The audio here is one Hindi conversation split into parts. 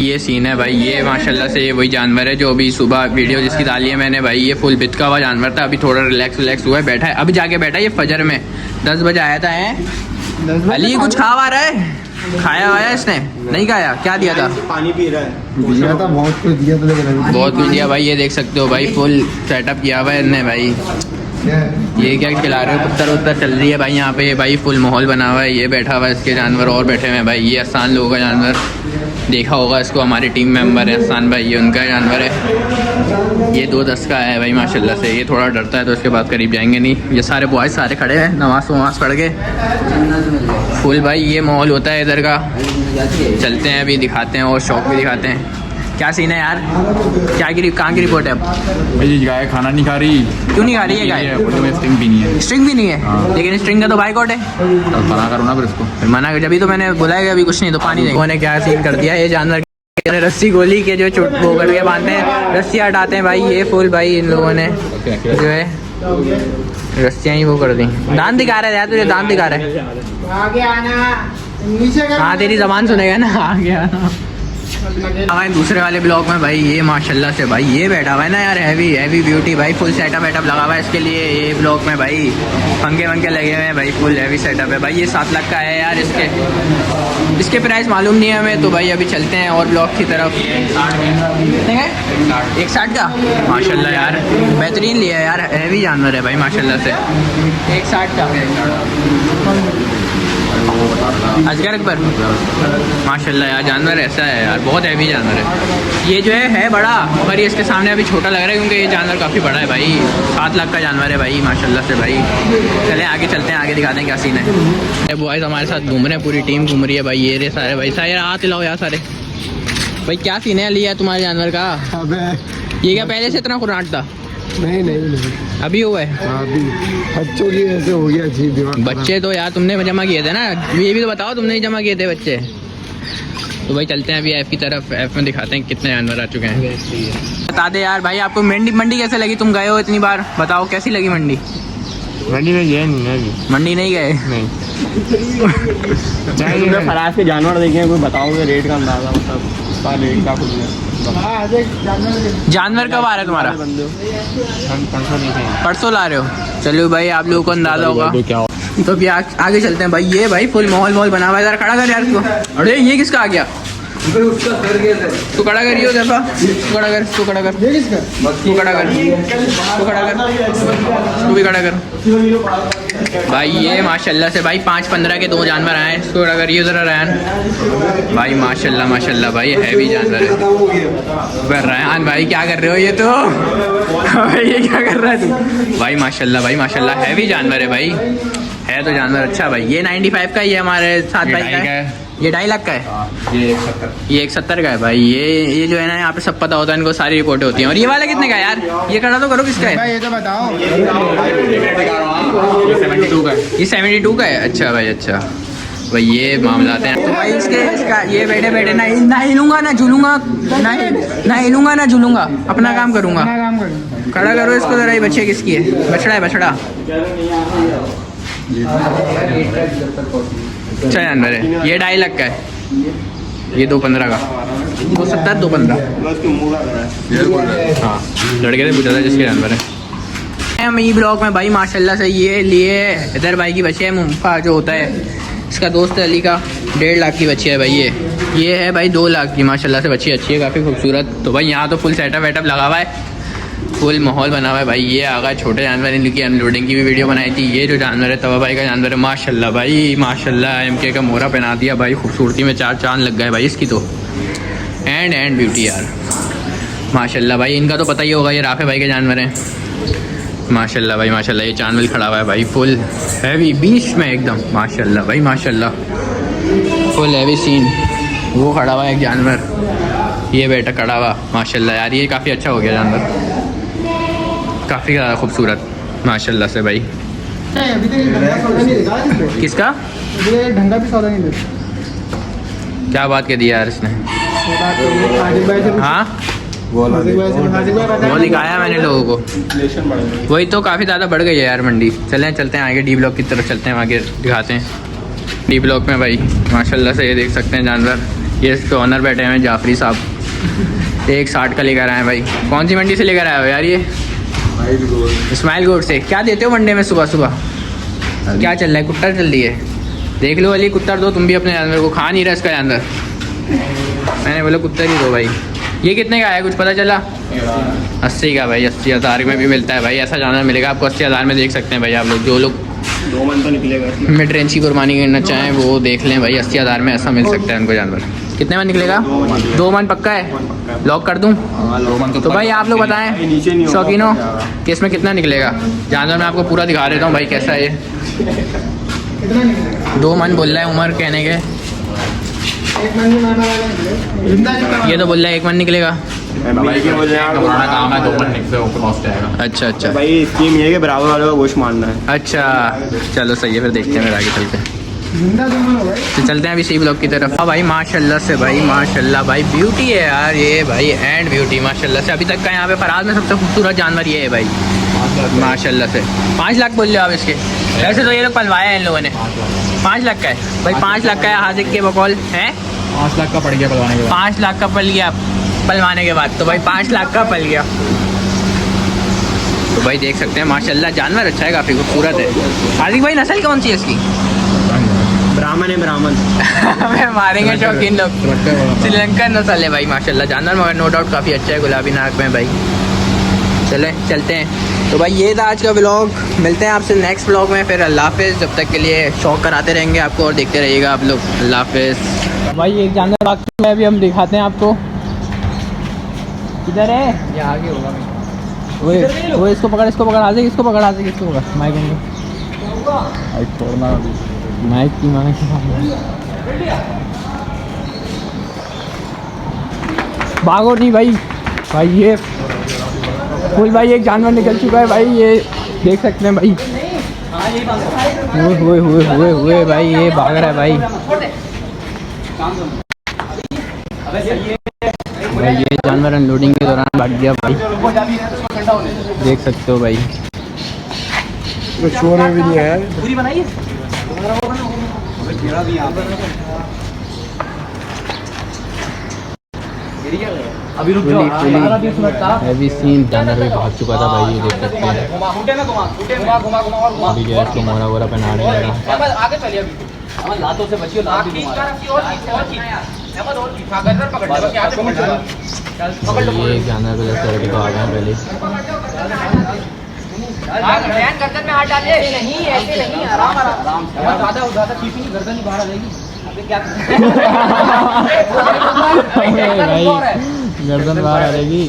ये सीन है भाई, ये माशाल्लाह से ये वही जानवर है जो अभी सुबह वीडियो जिसकी डाली है मैंने भाई। ये फुल बितका हुआ जानवर था, अभी थोड़ा रिलैक्स हुआ है, बैठा है, अभी जाके बैठा है। ये फजर में 10 बजे आया था। अली कुछ खा रहा है, खाया वाया इसने? नहीं खाया। क्या दिया था? पानी पी रहा है। दिया था, बहुत कुछ दिया था, बहुत कुछ दिया भाई। ये देख सकते हो भाई, फुल सेटअप किया हुआ है इनने भाई। ये क्या खिला रहे हो? पुत्तर चल रही है भाई यहाँ पे। ये भाई फुल माहौल बना हुआ है। ये बैठा हुआ है, इसके जानवर और बैठे हुए हैं भाई। ये आसान लोगों का जानवर, देखा होगा इसको, हमारी टीम मेंबर है आसान भाई, ये उनका जानवर है। ये 2-10 का है भाई माशाल्लाह से। ये थोड़ा डरता है तो उसके बाद करीब जाएंगे नहीं। ये सारे बॉयज़ सारे खड़े हैं नमाज़ पढ़ के फुल भाई। ये माहौल होता है इधर का। चलते हैं अभी, दिखाते हैं और शौक भी दिखाते हैं। क्या सीन है यार? कहाँ की रिपोर्ट है अब? भाई गाय खाना नहीं खा रही। क्यों नहीं खा रही है गाय? स्ट्रिंग भी नहीं है। स्ट्रिंग भी नहीं है? लेकिन स्ट्रिंग का तो बाइकआउट है। मना करो ना फिर उसको। मना कर, जब तो मैंने बुलाया अभी कुछ नहीं तो पानी नहीं। उन्होंने क्या सीन कर दिया, ये जानवर रस्सी गोली के जो चुट वो करके बांधते हैं, रस्सी हटाते हैं भाई। ये फुल भाई इन लोगों ने जो है रस्सियाँ ही वो कर दी। दांत दिखा रहे यार, तुझे दांत दिखा रहे। आगे आना, नीचे कर। हाँ तेरी जबान सुनेगा ना, आगे आना। हमारे दूसरे वाले ब्लॉक में भाई ये माशाल्लाह से भाई ये बैठा हुआ है ना यार, हैवी ब्यूटी भाई। फुल सेटअप लगा हुआ है इसके लिए। ये ब्लॉक में भाई पंखे लगे हुए हैं भाई, फुल हैवी सेटअप है भाई। ये 7 लाख का है यार। इसके प्राइस मालूम नहीं है हमें, तो भाई अभी चलते हैं और ब्लॉक की तरफ। कितने है? 160 का माशाल्लाह यार, बेहतरीन लिया है यार। हैवी जानवर है भाई माशाल्लाह से। 160 का अजगर अकबर माशाल्लाह यार। जानवर ऐसा है यार, बहुत हैवी जानवर है। ये जो है बड़ा, पर ये इसके सामने अभी छोटा लग रहा है क्योंकि ये जानवर काफ़ी बड़ा है भाई। 7 लाख का जानवर है भाई माशाल्लाह से भाई। चले आगे चलते हैं, आगे दिखाते हैं क्या सीन है। बॉयज़ हमारे साथ घूम रहे हैं, पूरी टीम घूम रही है भाई। ये रे सारे भाई, सारे हाथ हिलाओ यार सारे भाई। क्या सीन है लिया तुम्हारे जानवर का? ये क्या पहले से इतना खुराट था? नहीं अभी हुआ है? अभी बच्चों की ऐसे हो गया जी दिमाग। बच्चे तो यार तुमने जमा किए थे ना, ये भी तो बताओ, तुमने ही जमा किए थे बच्चे। तो भाई चलते हैं अभी ऐप की तरफ। ऐप में दिखाते हैं कितने जानवर आ चुके हैं। बता दे यार भाई, आपको मंडी कैसे लगी? तुम गए हो इतनी बार, बताओ कैसी लगी मंडी? मंडी में गए नहीं। मंडी नहीं गए? नहीं। फराज के जानवर देखे, कोई बताओगे रेट का अंदाजा? मतलब रेट का कुछ जानवर कब आ रहा है तुम्हारा? परसों ला रहे हो? चलो भाई आप लोगों को अंदाजा होगा। तो अभी आगे चलते हैं भाई। ये भाई फुल माहौल बना हुआ है। खड़ा कर यार इसको। अरे ये किसका आ गया? तू खड़ा करिए दफा। तू खड़ा कर। तू खड़ा कर। तू भी खड़ा कर भाई। ये माशाल्लाह से भाई 5-15 के 2 जानवर आए हैं। इसको खड़ा करिए ज़रा रैन भाई। माशाल्लाह भाई हैवी जानवर है। रैन भाई क्या कर रहे हो? ये तो ये क्या कर रहा है तू भाई? माशाल्लाह हैवी जानवर है भाई। है तो जानवर अच्छा भाई। ये 95 का ही है हमारे साथ भाई का है। ये 2.5 लाख का है। ये 170 का है भाई। ये जो है ना, यहाँ पे सब पता होता है इनको, सारी रिपोर्टें होती हैं। और ये वाला कितने का है यार? ये खड़ा तो करो, किसका है? ये तो बताओ। ये 72 का है। ये 72 का है। अच्छा भाई, अच्छा भाई ये मामला हैं। तो भाई इसका ये बैठे ना हिलूंगा ना झूलूंगा, ना हिलूंगा ना झूलूंगा, अपना काम करूंगा। खड़ा करो इसको जरा। ये बच्चे किसकी है? बछड़ा। अच्छा जानवर है। ये 2.5 लाख का है। ये 215 का। 270 215। हाँ लड़के से पूछा था जिसके जानवर है। हम ई ब्लॉक में भाई माशाल्लाह से ये लिए इधर भाई की बच्ची है। मुंफा जो होता है इसका दोस्त है अली का, 1.5 लाख की बच्ची है भाई। ये है भाई 2 लाख की। माशाल्लाह से बच्ची अच्छी है, काफ़ी खूबसूरत। तो भाई यहाँ तो फुल सेटअप लगा हुआ है, फुल माहौल बना हुआ है भाई। ये आगा छोटे जानवर, इनकी अनलोडिंग की भी वीडियो बनाई थी। ये जो जानवर है तवा भाई का जानवर है माशाल्लाह भाई। माशाल्लाह MK का मोहरा पहना दिया भाई। खूबसूरती में 4 चांद लग गए भाई इसकी तो। एंड ब्यूटी यार माशाल्लाह भाई। इनका तो पता ही होगा, ये राफे भाई के जानवर हैं माशाल्लाह भाई। माशाल्लाह ये चांदवल खड़ा हुआ है भाई, फुल हैवी बीच में एकदम। माशाल्लाह भाई माशाल्लाह, फुल हैवी सीन। वो खड़ा हुआ है एक जानवर, ये बेटा खड़ा हुआ माशाल्लाह यार। ये काफ़ी अच्छा हो गया जानवर, काफ़ी ज़्यादा खूबसूरत माशाल्लाह से भाई। किसका ढंगा भी सौदा नहीं देता? क्या बात कह दी यार इसने? हाँ वो दिखाया मैंने लोगों को, वही तो काफ़ी ज़्यादा बढ़ गई है यार मंडी। चलते हैं आगे डी ब्लॉक की तरफ चलते हैं, आगे दिखाते हैं डी ब्लॉक में भाई। माशाल्लाह से ये देख सकते हैं जानवर, ये इसके ऑनर बैठे हैं जाफरी साहब, 160 का लेकर आए हैं भाई। कौन सी मंडी से लेकर आए हो यार ये? इस्माइल गोड से। क्या देते हो मंडे में सुबह सुबह? क्या चल रहा है? कुत्तर चल रही है? देख लो अली, कुत्तर दो तुम भी अपने जानवर को, खा नहीं रहा इसका जानवर। मैंने बोला कुत्तर ही दो भाई। ये कितने का है कुछ पता चला? 80 का भाई, 80,000 में भी मिलता है भाई। ऐसा जानवर मिलेगा आपको 80,000 में, देख सकते हैं भाई आप लोग। जो लोग 2 मन तो निकलेगा इसमें। मिड रेंज की कुर्बानी करना चाहें वो देख लें भाई, 80,000 में ऐसा मिल सकता है उनको जानवर। कितने में निकलेगा? 2 मन पक्का है? लॉक कर दूं? तो भाई आप लोग बताएं शौकीनों कि इसमें कितना निकलेगा जानवर। मैं आपको पूरा दिखा देता हूँ भाई कैसा है ये। 2 मन बोल रहा है उमर कहने के। ये तो बोल रहा है 1 मन निकलेगा। भाई के बोल रहे हैं पुराना काम है, 2 मन निकले ऊपर कॉस्ट आएगा। अच्छा अच्छा भाई स्कीम ये है कि बराबर वालों का गोश्त मारना है। अच्छा, चलो सही है, फिर देखते हैं फिर आगे चलते हैं। जिंदा जमा हो भाई। तो चलते हैं अभी सी ब्लॉक की तरफ। हाँ भाई माशाल्लाह से भाई, माशाल्लाह भाई, ब्यूटी है यार ये भाई, एंड ब्यूटी माशाल्लाह से। अभी तक का यहाँ पे फराज में सबसे खूबसूरत जानवर ये है भाई माशाल्लाह से। 5 लाख बोल रहे हो आप इसके? वैसे तो ये लोग पलवाया है इन लोगों ने। 5 लाख का है भाई, 5 लाख का है हाजिर के बकौल है। 5 लाख का पड़ गया पलवाने के बाद। 5 लाख का पल गया पलवाने के बाद, तो भाई 5 लाख का पल गया। तो भाई देख सकते हैं माशाल्लाह जानवर अच्छा है, काफ़ी खूबसूरत है। हाजिर भाई नस्ल कौन सी है इसकी? ब्राह्मण है ब्राह्मण। हमें मारेंगे शौकीन लोग। श्रीलंकन नस्ल है भाई माशाल्लाह जानवर, मगर नो डाउट काफ़ी अच्छा है, गुलाबी नाक में भाई। चले चलते हैं। तो भाई ये था आज का व्लॉग, मिलते हैं आपसे नेक्स्ट व्लॉग में फिर। अल्लाह हाफिज़। जब तक के लिए शौक कराते रहेंगे आपको और देखते रहिएगा आप लोग। अल्लाह हाफिज़। भाई एक जानवर बाकी है, अभी हम दिखाते हैं आपको। किधर है? ये आगे होगा। वो इसको पकड़, इसको पकड़, आ जाएगी, इसको पकड़, आ जाएगी, इसको पकड़। माइक छोड़ना माइक की माइक भागो नहीं भाई। भाई ये फुल भाई एक जानवर निकल चुका है भाई, ये देख सकते हैं भाई। हुए भाई, ये भाग रहा है भाई। भाई ये जानवर अनलोडिंग के दौरान भाग गया भाई, देख सकते हो भाई। शोर में भी नहीं है पूरी बनाइए। अभी रुक जाओ। हैवी सीन जानवर भी भाग चुका था भाई, ये देख सकते हैं। अभी गैस को मोरा वोरा पहना रहे हैं। आगे चलिए अभी लातों से बचिए। ये जानवर को जैसे रेडी आ गए पहले। गर्दन में हाथ डालिए। नहीं ऐसे नहीं, आराम आराम। ज्यादा खींची नहीं, गर्दन ही बाहर आ जाएगी। अबे क्या भाई गर्दन बाहर आ जाएगी।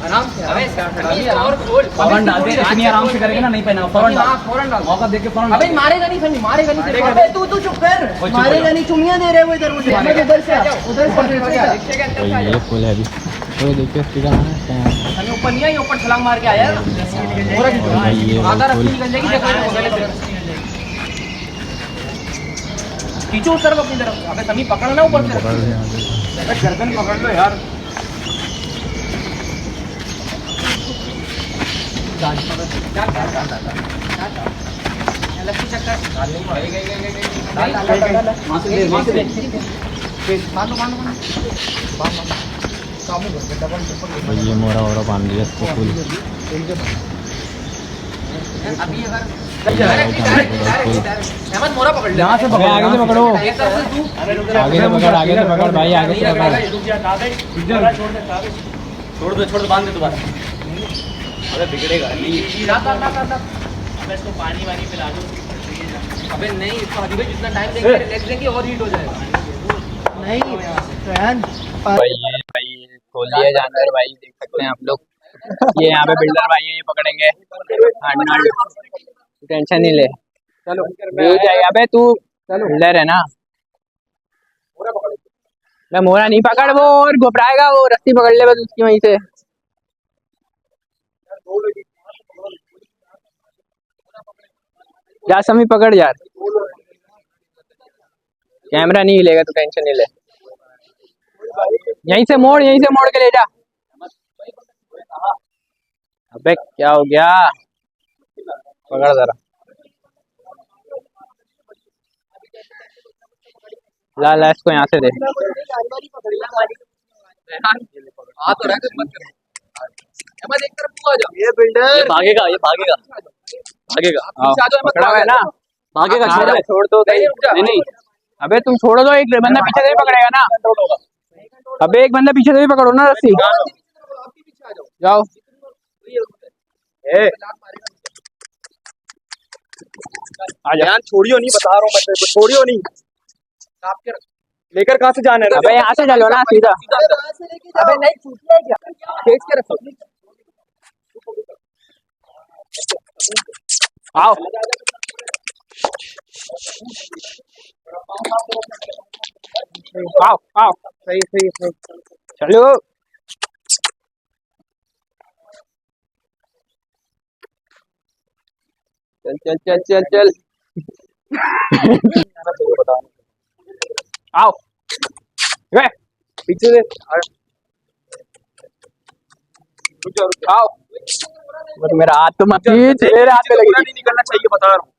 आराम से। और फौरन डाल दे, इतनी आराम से करेगा ना, नहीं पहना फौरन डाल, फौरन डाल, मौका देके फौरन। अबे मारेगा नहीं फनी, मारेगा नहीं। अबे तू चुप कर, मारेगा नहीं, चुमियां दे रहे हो इधर उधर से उधर से। ये फुल हैवी। तो देखिए इसका हमें ऊपर नहीं आई, ऊपर छलांग मार के आया। आधा रस्सी निकल जाएगी, देखो खींचो उस तरफ अपनी तरफ। अबे समी पकड़ना ऊपर से, गर्दन पकड़ लो यार। लस्सी चक्कर ये मोरा वोरा बांध दिया इसको फुल। अभी अहमद मोरा पकड़ ले, यहाँ से पकड़ो, आगे से पकड़ो, आगे से पकड़ भाई, आगे से पकड़। छोड़ दो, बांध दे दोबारा। अबे बिगड़ेगा नहीं। अबे इसको पानी वानी पिला दो। अबे नहीं, इसको अभी जितना टाइम देंगे लेग देंगे और हीट हो जाएगा। नहीं भाई खोल दिया जानवर भाई, देख सकते हैं आप लोग। ये यहाँ पे बिल्डर भाई है, ये पकड़ेंगे। टेंशन नहीं ले, चलो जाएगा। अबे तू बिल्डर है ना, मैं मोरा नहीं पकड़, वो और घबराएगा, वो रस्सी पकड़ ले बस उसकी वहीं से। जा समी पकड़ यार, कैमरा नहीं हिलेगा तो टेंशन नहीं ले। यहीं से मोड़ के ले जा। अबे क्या हो गया, पकड़ जरा। ला ला इसको यहाँ से दे। हाँ तो रख मत कर। अहमद एक तरफ तू आ जा। ये बिल्डर ये भागेगा भागेगा पीछे आ जाओ। पकड़ा हुआ है ना, भागेगा हाँ, छोड़ दो। नहीं नहीं अबे तुम छोड़ो दो, एक बंदा पीछे से भी पकड़ेगा ना। अबे एक बंदा पीछे से भी पकड़ो ना रस्सी। जाओ आ जा। छोड़ियो नहीं, बता रहा हूँ मैं तेरे को, छोड़ियो नहीं। लेकर कहाँ से जाना है? अबे यहाँ से चलो ना सीधा। अबे नहीं छूट क्या खींच के रखो। आओ आओ आओ, सही सही सही। चलो। चल चल चल चल चल आओ वे पीछे से आओ। बस मेरा हाथ तो मत खींच, मेरे हाथ पे लगी। नहीं निकलना चाहिए, बता रहा हूँ।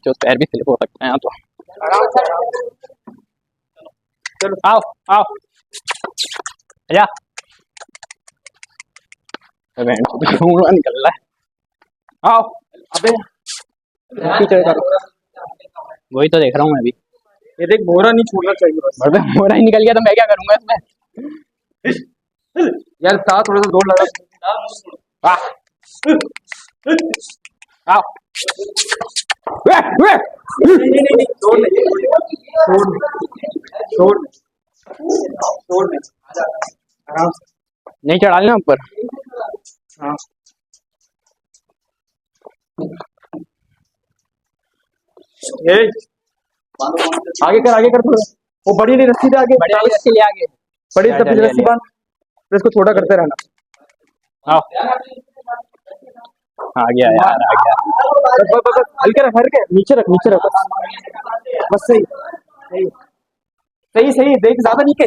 जो पैर भी स्लिप हो सकते हैं यहाँ तो। चलो आओ आओ आजा। अबे तो निकल रहा है। आओ अबे पीछे करो। वही तो देख रहा हूँ मैं अभी। ये देख, मोरा नहीं छोड़ना चाहिए बस। अबे मोरा ही निकल गया तो मैं क्या करूंगा इसमें। यार था थोड़ा सा जोर लगा। वाह आओ वे वे छोड़ आराम से। नहीं चढ़ा लेना ऊपर। हाँ ये आगे कर थोड़ा। वो बड़ी नहीं रस्सी दे आगे, बड़ी वाली रस्सी ले आगे। बड़ी जा, सफेद जा, रस्सी ले, बांध, फिर इसको छोटा करते रहना। आओ आ गया यार आ गया। बस हल्के नीचे रख बस सही सही सही सही। देख ज्यादा नहीं के।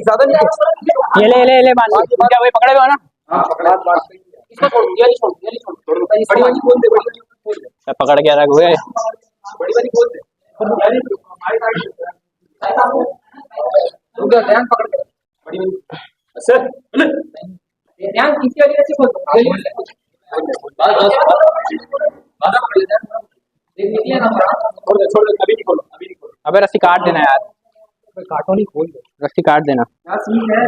ये ले बांध क्या वही पकड़े हुए ना। हाँ पकड़ा इसको छोड़ ये नहीं छोड़ बड़ी वाली खोल दे। पकड़ के रख हुए। बड़ी वाली खोल दे। ध्यान पकड़ के बड़ी वाली सर ध्यान किसी वाली रस्सी खोल दो। छोड़ दे, अभी नहीं खोलो। अबे रस्सी काट देना यार, काटो नहीं, खोल दे। रस्सी काट देना। क्या सीन है?